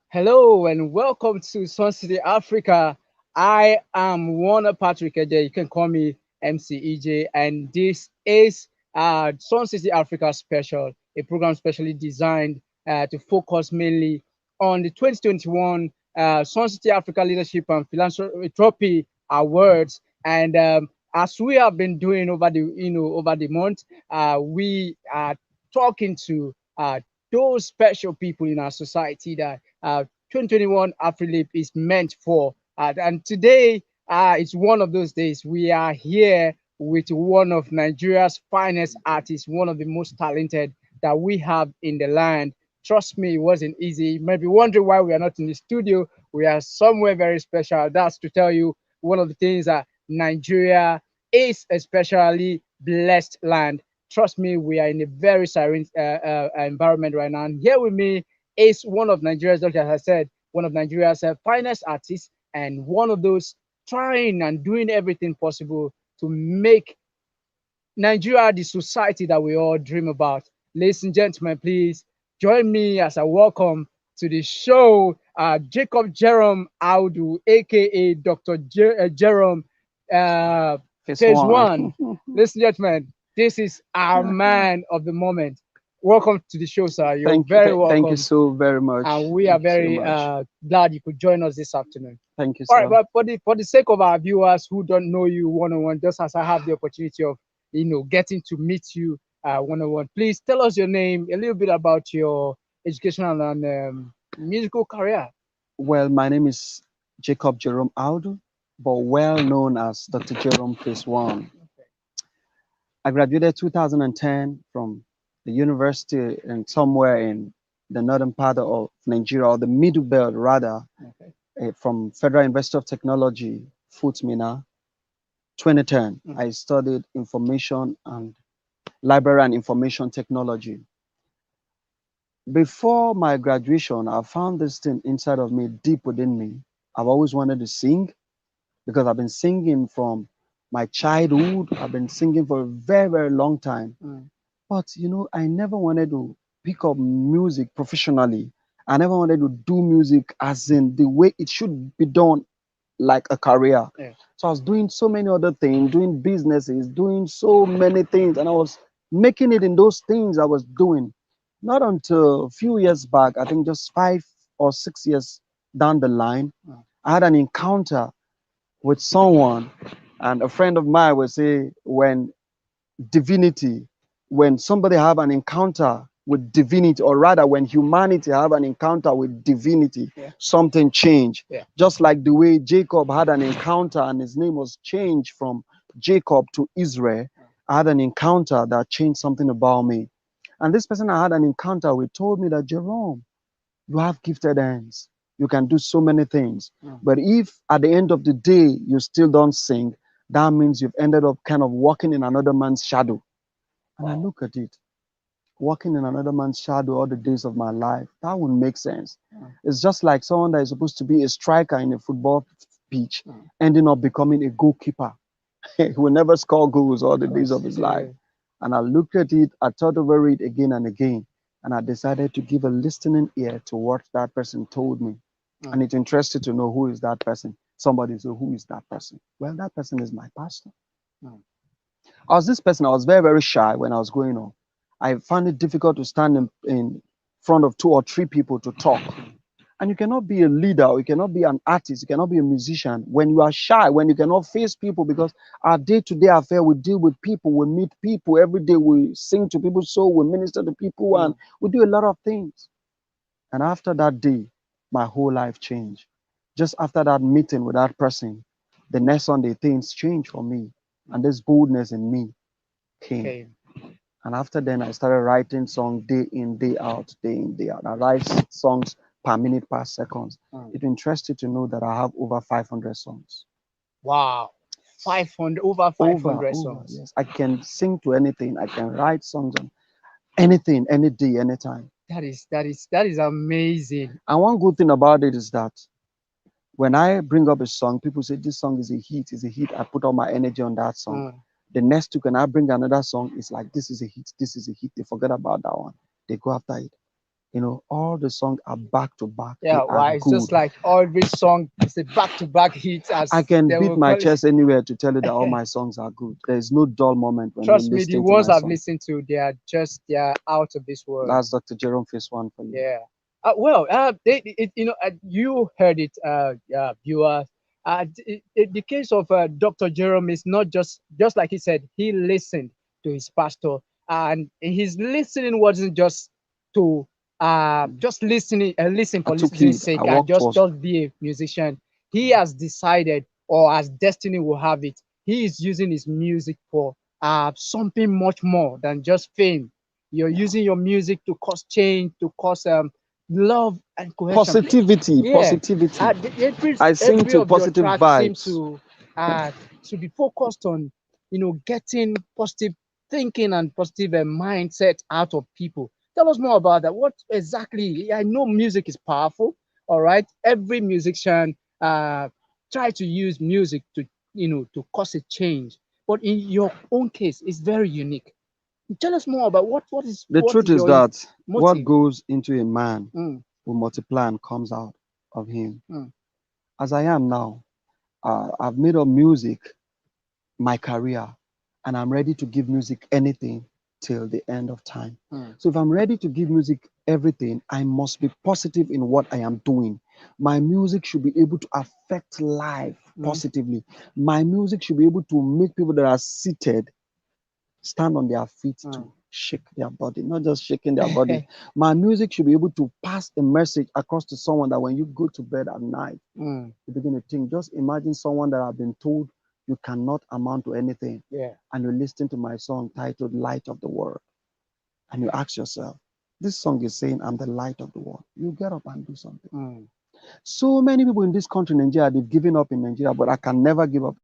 Hello and welcome to Sun City Africa. I am Warner Patrick Eje. You can call me MCEJ, and this is Sun City Africa Special, a program specially designed to focus mainly on the 2021 Sun City Africa Leadership and Philanthropy Awards. And as we have been doing over the month, we are talking to those special people in our society that 2021 AFRILEAP is meant for. And today it's one of those days. We are here with one of Nigeria's finest artists, one of the most talented that we have in the land. Trust me, it wasn't easy. You might be wondering why we are not in the studio. We are somewhere very special. That's to tell you one of the things that Nigeria is especially blessed land. Trust me, we are in a very serene environment right now. And here with me is one of Nigeria's, like I said, one of Nigeria's finest artists, and one of those trying and doing everything possible to make Nigeria the society that we all dream about. Ladies and gentlemen, please join me as I welcome to the show Jerome Audu, aka Jerome, Phase Phase one. One. Ladies and gentlemen, this is our man of the moment. Welcome to the show, sir. You're very Thank you welcome, so very much. and we are Thank you so very much. glad you could join us this afternoon. Thank you, All right, sir. but for the sake of our viewers who don't know you one on one, just as I have the opportunity of getting to meet you one on one, please tell us your name, a little bit about your educational and musical career. Well, my name is Jerome Aldo, but well known as Dr. Jerome PhaseOne. I graduated 2010 from the university and somewhere in the northern part of Nigeria, or the middle belt rather, Okay. from Federal University of Technology, Futmina, 2010. I studied information and library and information technology. Before my graduation, I found this thing inside of me, deep within me. I've always wanted to sing because I've been singing from my childhood. I've been singing for a very, very long time. But I never wanted to pick up music professionally. I never wanted to do music as in the way it should be done, like a career. Yeah. So I was doing so many other things, doing businesses, doing so many things, and I was making it in those things I was doing. Not until a few years back, I think just 5 or 6 years down the line, I had an encounter with someone, and a friend of mine would say, divinity, when somebody have an encounter with divinity, or rather when humanity have an encounter with divinity, Yeah. something change. Yeah. Just like the way Jacob had an encounter and his name was changed from Jacob to Israel, I had an encounter that changed something about me. And this person I had an encounter with told me that, Jerome, you have gifted hands. You can do so many things. But if at the end of the day you still don't sing, that means you've ended up kind of walking in another man's shadow. And I look at it, walking in another man's shadow all the days of my life. That wouldn't make sense. It's just like someone that is supposed to be a striker in a football pitch, ending up becoming a goalkeeper. He will never score goals all the days of his life. And I looked at it, I thought over it again and again, and I decided to give a listening ear to what that person told me. And it's interesting to know who is that person. Somebody said, who is that person? Well, that person is my pastor. I was this person, I was very, very shy when I was growing up. I found it difficult to stand in front of 2 or 3 people to talk. And you cannot be a leader, or you cannot be an artist, you cannot be a musician when you are shy, when you cannot face people, because our day-to-day affair, we deal with people, we meet people every day, we sing to people's soul, we minister to people, and we do a lot of things. And after that day, my whole life changed. Just after that meeting with that person, the next Sunday, things changed for me. And this boldness in me came. Okay. And after then, I started writing songs day in, day out, day in, day out. I write songs per minute, per seconds. It's interesting to know that I have over 500 songs. Wow. 500, over 500 songs. Yes. I can sing to anything. I can write songs on anything, any day, anytime. That is amazing. And one good thing about it is that when I bring up a song, people say this song is a hit, is a hit. I put all my energy on that song. The next week, when I bring another song, it's like, this is a hit, this is a hit. They forget about that one. They go after it. You know, all the songs are back to back. They Yeah, are why? It's good. just like every song is a back-to-back hit, I as can they beat will my call it. chest anywhere to tell you that all my songs are good. There is no dull moment when you Trust me, the listen to ones my I've song. listened to, they are out of this world. That's DrJerome PhaseOne for you. Yeah. You heard it, viewers. The case of Dr. Jerome is not just like he said. He listened to his pastor, and his listening wasn't just to just listening and listen I for took listening's heed. I sake and walked towards. just be a musician. He has decided, or as destiny will have it, he is using his music for something much more than just fame. You're using your music to cause change, to cause love and cohesion. Positivity, Yeah, positivity. every I sing every to of your positive tracks seem vibes. uh to be focused on, getting positive thinking and positive mindset out of people. Tell us more about that. What exactly? I know music is powerful. All right, every musician try to use music to to cause a change, but in your own case, it's very unique. Tell us more about The what truth is is your that what motive. goes into a man Mm, will multiply and comes out of him. mm, As I am now, I've made up music my career, and I'm ready to give music anything till the end of time. mm, So if I'm ready to give music everything, I must be positive in what I am doing. My music should be able to affect life mm, positively. My music should be able to make people that are seated stand on their feet to mm. shake their body, not just shaking their body. My music should be able to pass a message across to someone that when you go to bed at night, Mm, you begin to think. Just imagine someone that have been told you cannot amount to anything, yeah. and you listen to my song titled Light of the World, and you ask yourself, this song is saying, I'm the light of the world. You get up and do something. Mm. So many people in this country, Nigeria, they've given up in Nigeria, but I can never give up.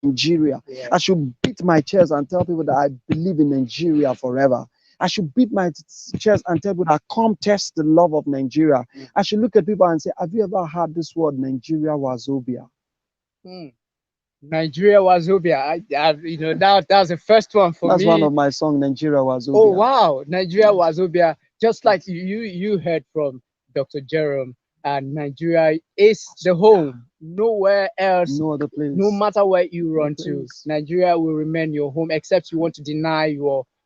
Nigeria. Yeah. I should beat my chest and tell people that I believe in Nigeria forever. I should beat my chest and tell people that come test the love of Nigeria. Mm. I should look at people and say, have you ever heard this word, Nigeria Wazobia? Mm. Nigeria Wazobia. That's the first one for That's one me. of my songs, Nigeria Oh Wazobia. wow, Nigeria Yes, Wazobia. Just like yes. you heard from Dr. Jerome, and Nigeria is the home. Nowhere else, No other no place. matter where you No run to, place. Nigeria will remain your home, except you want to deny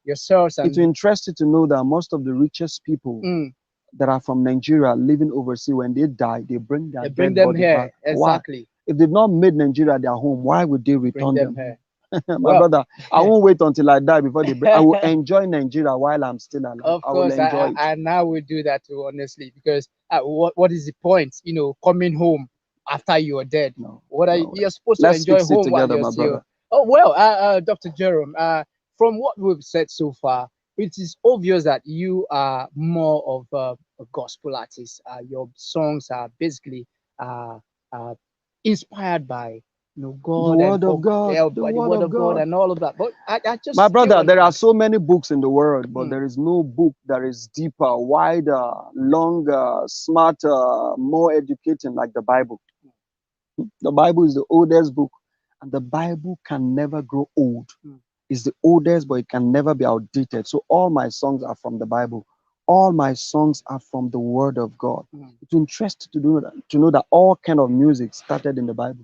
yourselves It will and interest you to know that most of the richest people mm, that are from Nigeria living overseas, when they die, they bring their they bring dead them body back. here. Why? Exactly. If they've not made Nigeria their home, why would they Bring return them them here. home? My Well, brother, I won't wait until I die before they bring. I will enjoy Nigeria while I'm still alive. of I will course, enjoy it. I now will do that too, honestly, because what is the point? Coming home after you are dead. No, What are no way. you're supposed to Let's enjoy fix it home while together, you're my still. brother. Oh well, Dr. Jerome, from what we've said so far, it is obvious that you are more of a gospel artist. Your songs are basically uh, uh, inspired by The God and word of God, the by the word word of of God God. and all of that. But I My just still brother, want to there are ask. so many books in the world, but Hmm, there is no book that is deeper, wider, longer, smarter, more educating like the Bible. The Bible is the oldest book, and the Bible can never grow old. hmm, It's the oldest, but it can never be outdated. So all my songs are from the Bible. All my songs are from the Word of God. hmm. It's interesting to know that all kind of music started in the Bible.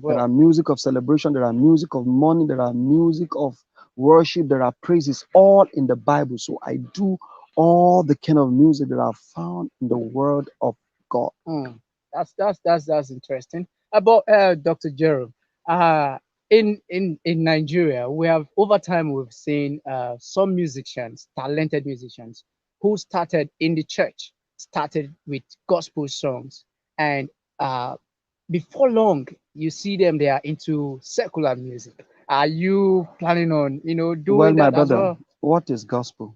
There are Well, music of celebration, there are music of mourning, there are music of worship, there are praises, all in the Bible. So I do all the kind of music that are found in the Word of God. mm, that's interesting. About Dr. Jerome, uh, in Nigeria, we have over time we've seen some musicians, talented musicians, who started in the church, started with gospel songs, and before long, you see them they are into secular music. Are you planning on, Well, doing my that as brother, well? what is gospel?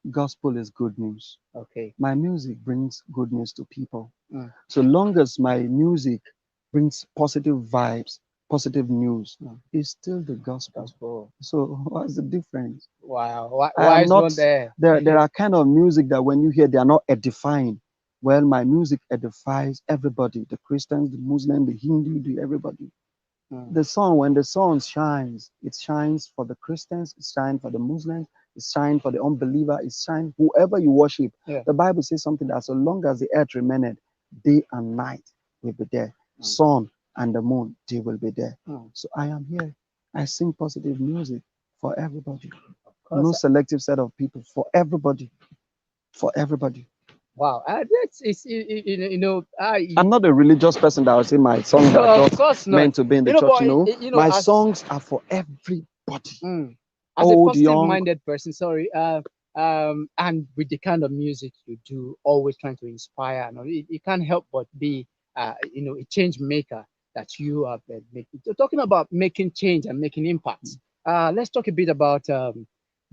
Gospel is good news. Okay. My music brings good news to people. Mm, So long as my music brings positive vibes, positive news, mm. it's still the gospel. Gospel. So what's the difference? Wow. Why, I why am is one not there? there are kind of music that when you hear they are not edifying. Well, my music edifies everybody, the Christians, the Muslim, the Hindu, the everybody. Mm, The sun, when the sun shines, it shines for the Christians, it shines for the Muslims, it shines for the unbeliever, it shines whoever you worship. yeah. The Bible says something that so long as the earth remaineth, day and night will be there. Mm, Sun and the moon, they will be there. mm. So I am here. I sing positive music for everybody. Of No course. selective set of people, for everybody. For everybody. Wow. That's it's I'm not a religious person that will say my songs are of just course not. meant to be in the church, But My as songs are for everybody. mm, as a Old, young. positive-minded person, sorry, and with the kind of music you do, always trying to inspire, it can't help but be, a change maker that you have been making. So talking about making change and making impacts, let's talk a bit about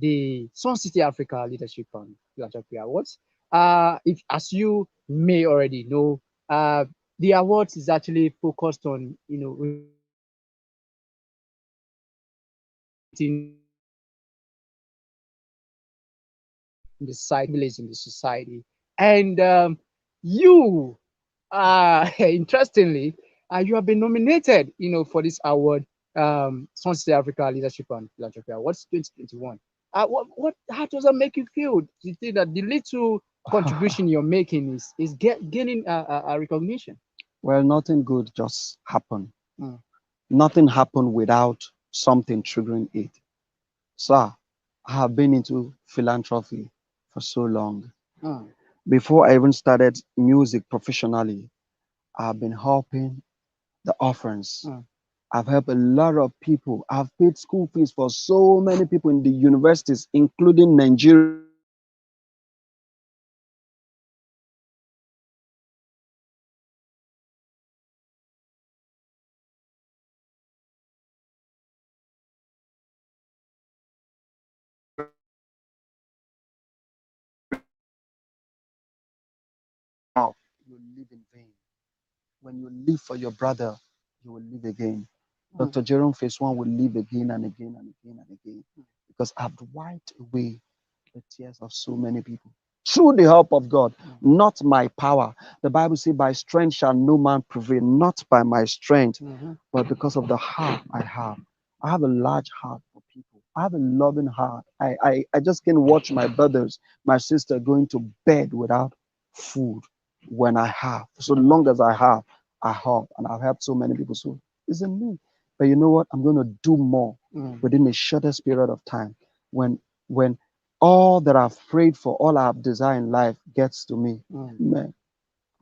the Sun City Africa Leadership on Philanthropy Awards. If, as you may already know, the awards is actually focused on, in the society, village in the society. And you, interestingly, you have been nominated, for this award, Sunset Africa Leadership and Philanthropy Awards 2021. How does that make you feel? Do you think that the little contribution you're making is gaining a recognition? Well, nothing good just happened. Mm, Nothing happened without something triggering it. Sir, I have been into philanthropy for so long. mm, Before I even started music professionally, I've been helping the orphans. mm. I've helped a lot of people. I've paid school fees for so many people in the universities, including Nigeria. You live in vain. When you live for your brother, you will live again. Mm. DrJerome PhaseOne will live again and again and again and again because I've wiped away the tears of so many people through the help of God, not my power. The Bible says, by strength shall no man prevail, not by my strength, Mm-hmm. but because of the heart I have. I have a large heart for people. I have a loving heart. I just can't watch my brothers, my sister going to bed without food when I have. So long as I help, and I've helped so many people. So it's in me. But you know what? I'm going to do more Mm. within a shortest period of time. When all that I've prayed for, all I've desired in life gets to me, Mm. man,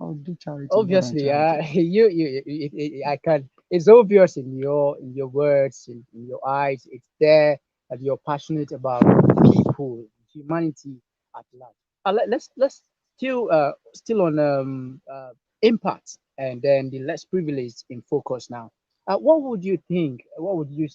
I'll do charity more than Obviously, charity. I can. It's obvious in your words, in your eyes. It's there that you're passionate about people, humanity at large. Let's still on impact, and then the less privileged in focus now. What would you think? What would you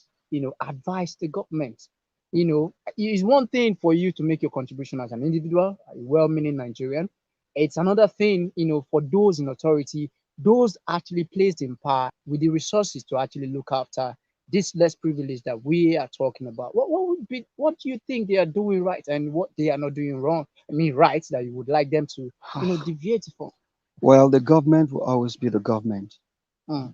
advise the government? It's one thing for you to make your contribution as an individual, a well-meaning Nigerian. It's another thing, for those in authority, those actually placed in power with the resources to actually look after this less privilege that we are talking about. What do you think they are doing right and what they are not doing wrong? I mean, right, that you would like them to, deviate from. Well, the government will always be the government, Mm.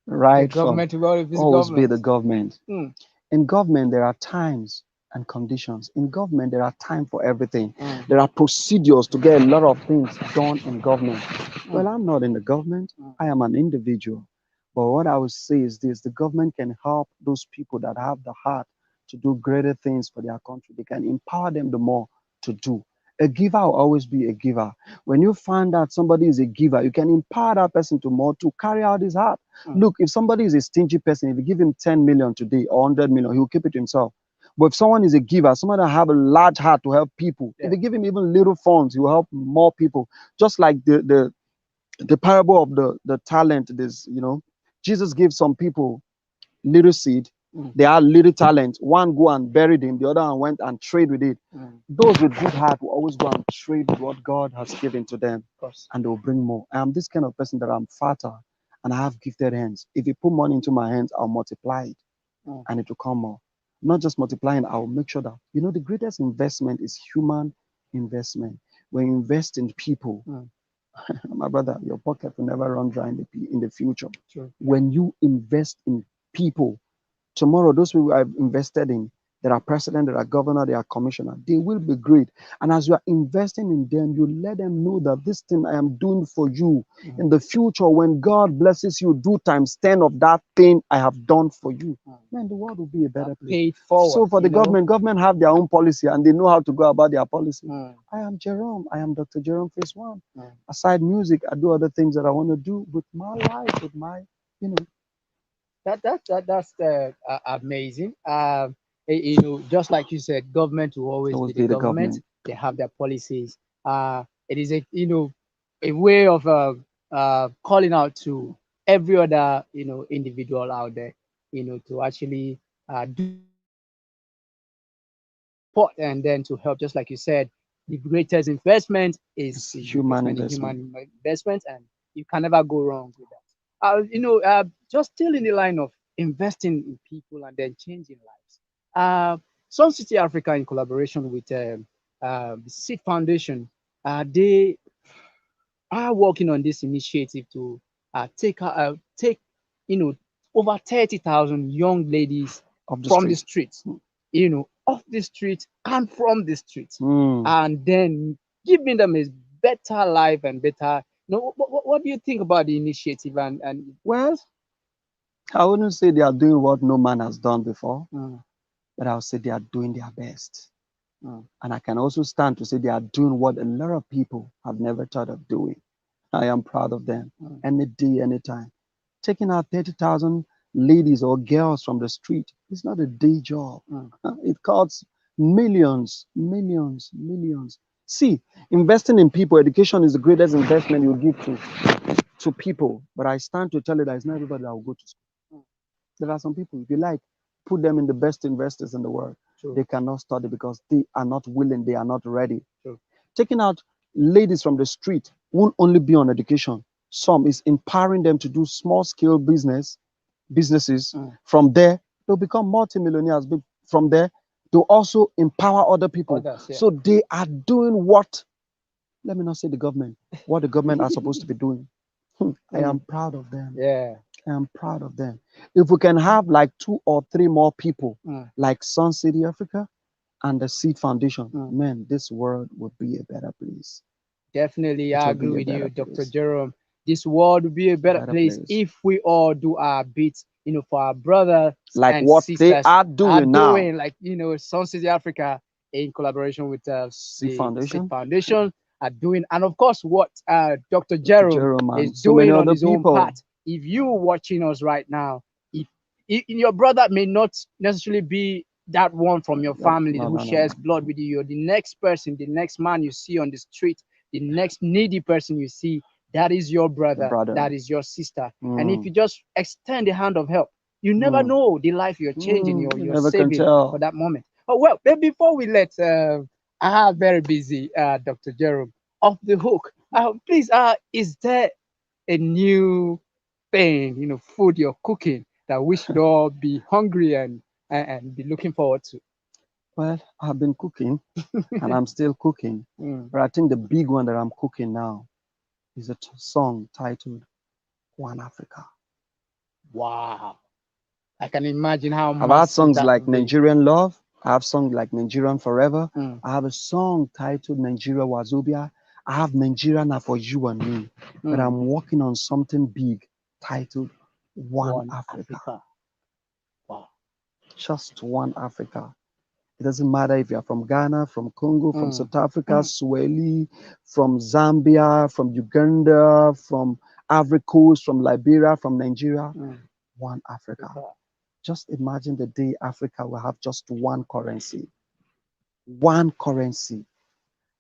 The right? From government will always be the always be government. the government. Mm. In government, there are times and conditions. In government, there are time for everything. Mm. There are procedures to get a lot of things done in government. Well, Mm. I'm not in the government. Mm. I am an individual. But what I would say is this: the government can help those people that have the heart to do greater things for their country. They can empower them the more to do. A giver will always be a giver. When you find out somebody is a giver, you can empower that person to more to carry out his heart. Mm. Look, if somebody is a stingy person, if you give him 10 million today or 100 million, he will keep it himself. But if someone is a giver, someone that have a large heart to help people, Yeah. if you give him even little funds, he will help more people. Just like the parable of the talent, this, Jesus gave some people little seed They had little talent. One go and buried him, the other one went and trade with it. Those with good heart will always go and trade with what God has given to them, and they'll bring more. I am this kind of person that I'm fatter and I have gifted hands. If you put money into my hands, I'll multiply it and it will come more. Not just multiplying, I'll make sure that, the greatest investment is human investment. When you invest in people, my brother, your pocket will never run dry in the future. True. When you invest in people, tomorrow, those people I've invested in, that are president, that are governor, they are commissioner, they will be great. And as you are investing in them, you let them know that this thing I am doing for you in the future, when God blesses you, do times 10 of that thing I have done for you. Man, the world will be a better place. Paid forward. So for the government have their own policy and they know how to go about their policy. I am Jerome. I am DrJerome PhaseOne. Aside music, I do other things that I want to do with my life, with my, That's amazing. Just like you said, government will always be the government. They have their policies. It is a way of calling out to every other individual out there, to actually do support and then to help. Just like you said, the greatest investment is human investment, and you can never go wrong with that. Just still in the line of investing in people and then changing lives. Sun City Africa, in collaboration with the Seed Foundation, they are working on this initiative to take over 30,000 young ladies from the streets, off the street and from the streets, and then giving them a better life and better. What do you think about the initiative? And well, I wouldn't say they are doing what no man has done before, but I'll say they are doing their best. And I can also stand to say they are doing what a lot of people have never thought of doing. I am proud of them. Any day, anytime. Taking out 30,000 ladies or girls from the street is not a day job. It costs millions, millions, millions. See, investing in people, education is the greatest investment you give to people. But I stand to tell you that it's not everybody that will go to school. There are some people, if you like, put them in the best investors in the world. They cannot study because they are not willing, they are not ready. Taking out ladies from the street won't only be on education. Some is empowering them to do small scale businesses. From there, they'll become multimillionaires. From there, they'll also empower other people. Others, yeah. So they are doing what, let me not say the government, what the government are supposed to be doing. I am proud of them. Yeah. I am proud of them. If we can have like 2 or 3 more people like Sun City Africa and the Seed Foundation, man, this world would be a better place. Definitely, I agree with you, Dr. Jerome. This world would be a better place if we all do our bit, for our brothers like and what sisters they are doing now. Like, Sun City Africa, in collaboration with Seed Foundation. Are doing, and of course what Dr. Jerome is doing on his own part. If you watching us right now, if your brother may not necessarily be that one from your family who shares blood with you, you're the next person, the next man you see on the street, the next needy person you see, that is your brother, that is your sister. And if you just extend the hand of help, you never know the life you're changing, you're saving for that moment. Oh, well, before we let I have very busy Dr. Jerome off the hook, please, is there a new thing, food you're cooking that we should all be hungry and be looking forward to? Well, I've been cooking and I'm still cooking. But I think the big one that I'm cooking now is a song titled One Africa. Wow. I can imagine how I've had songs like Nigerian Love. I have songs like Nigerian Forever. I have a song titled Nigeria Wazobia. I have Nigeria Now For You and Me. But I'm working on something big titled One Africa. Wow. Just one Africa. It doesn't matter if you're from Ghana, from Congo, from South Africa, Swahili, from Zambia, from Uganda, from Ivory Coast, from Liberia, from Nigeria. One Africa. Just imagine the day Africa will have just one currency. One currency.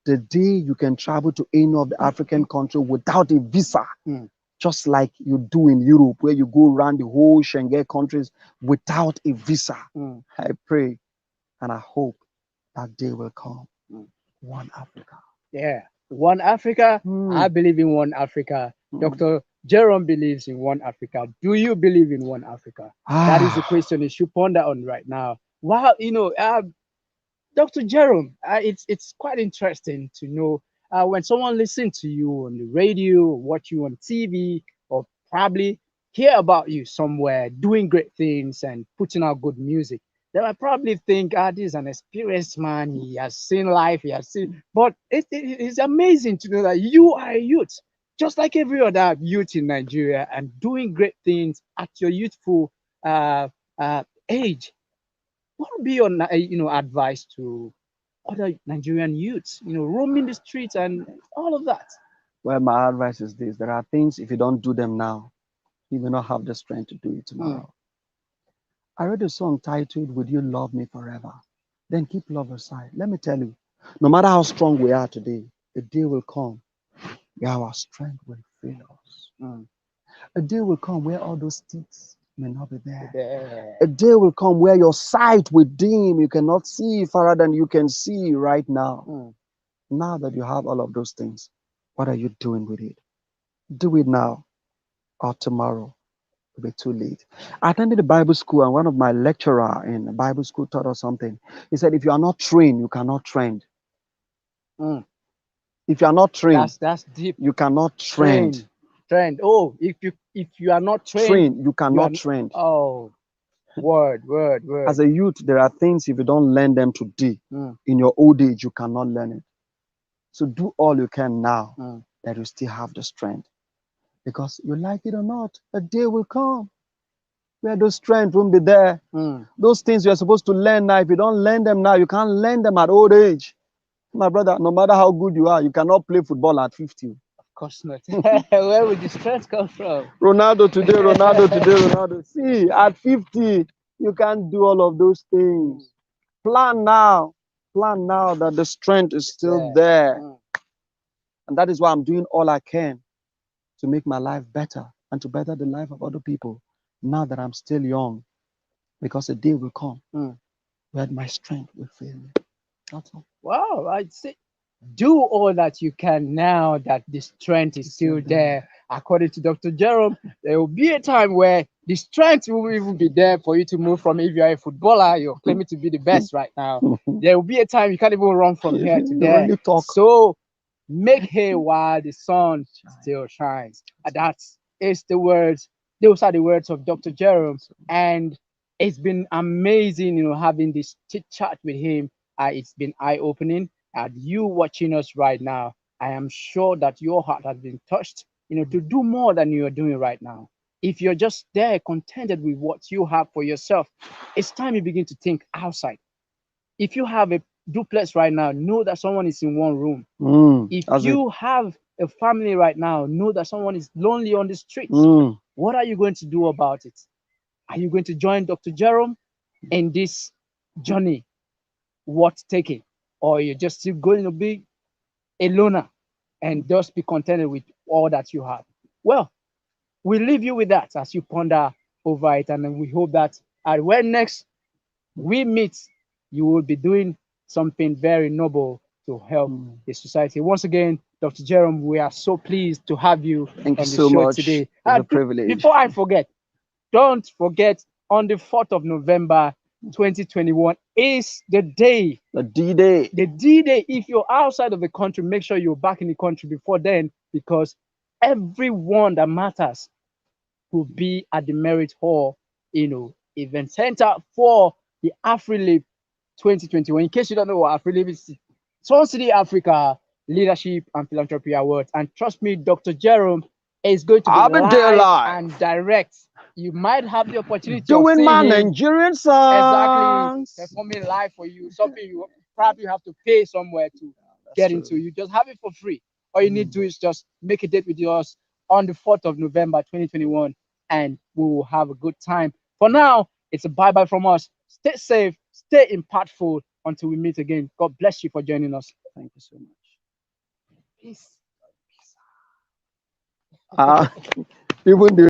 The day you can travel to any of the African country without a visa just like you do in Europe, where you go around the whole Schengen countries without a visa. I pray and I hope that day will come. One Africa. Yeah, one Africa. I believe in one Africa. Dr. Jerome believes in one Africa. Do you believe in one Africa? That is the question you should ponder on right now. Wow, Dr. Jerome, it's quite interesting to know when someone listens to you on the radio, or watch you on TV, or probably hear about you somewhere doing great things and putting out good music. They might probably think, this is an experienced man. He has seen life. He has seen, but it's amazing to know that you are a youth, just like every other youth in Nigeria, and doing great things at your youthful age. What would be your advice to other Nigerian youths, roaming the streets and all of that? Well, my advice is this: there are things, if you don't do them now, you may not have the strength to do it tomorrow. I read a song titled, "Would You Love Me Forever?" Then keep love aside. Let me tell you, no matter how strong we are today, a day will come where our strength will fail us. A day will come where all those sticks may not be there. A day will come where your sight will dim. You cannot see farther than you can see right now. Now that you have all of those things, what are you doing with it? Do it now, or tomorrow will be too late. I attended a Bible school, and one of my lecturer in the Bible school taught us something. He said, if you are not trained, you cannot trend. If you are not trained, that's deep. you cannot trend. Trend. Oh, if you are not trained, you cannot trend. Oh, word. As a youth, there are things, if you don't learn them today, in your old age, you cannot learn it. So do all you can now that you still have the strength. Because you like it or not, a day will come where those strength won't be there. Those things you're supposed to learn now, if you don't learn them now, you can't learn them at old age. My brother, no matter how good you are, you cannot play football at 50. Of course not. Where would the strength come from? Ronaldo today, Ronaldo. See, at 50, you can't do all of those things. Plan now. Plan now that the strength is still there. And that is why I'm doing all I can to make my life better and to better the life of other people now that I'm still young. Because a day will come where my strength will fail me. That's all. Wow, I'd say do all that you can now that the strength is still there. According to Dr. Jerome, there will be a time where the strength will even be there for you to move from. If you're a footballer, you're claiming to be the best right now. There will be a time you can't even run from here to there. Really talk. So make hay while the sun still shines. And that is the words. Those are the words of Dr. Jerome. And it's been amazing, having this chit chat with him. It's been eye-opening. And you watching us right now, I am sure that your heart has been touched, to do more than you are doing right now. If you're just there contented with what you have for yourself, it's time you begin to think outside. If you have a duplex right now, know that someone is in one room. If you have a family right now, know that someone is lonely on the streets. What are you going to do about it? Are you going to join Dr. Jerome in this journey worth taking? Or you're just still going to be a loner and just be contented with all that you have? Well, we leave you with that as you ponder over it. And then we hope that when next we meet, you will be doing something very noble to help the society. Once again, Dr. Jerome, we are so pleased to have you Thank on you the so show much. today. It's a privilege. Before I forget, don't forget, on the 4th of November 2021 is the day. The D-Day. The D-Day. If you're outside of the country, make sure you're back in the country before then, because everyone that matters will be at the Merit Hall, event center for the AFRILEAP 2021. In case you don't know what AFRILEAP is, Swan City Africa Leadership and Philanthropy Awards. And trust me, Dr. Jerome is going to be live and direct. You might have the opportunity doing of seeing my him Nigerian songs. exactly performing live for you. Something you probably have to pay somewhere to get into. You just have it for free. All you need to do is just make a date with us on the 4th of November 2021, and we will have a good time. For now, it's a bye-bye from us. Stay safe, stay impactful until we meet again. God bless you for joining us. Thank you so much. Peace. Ah, even the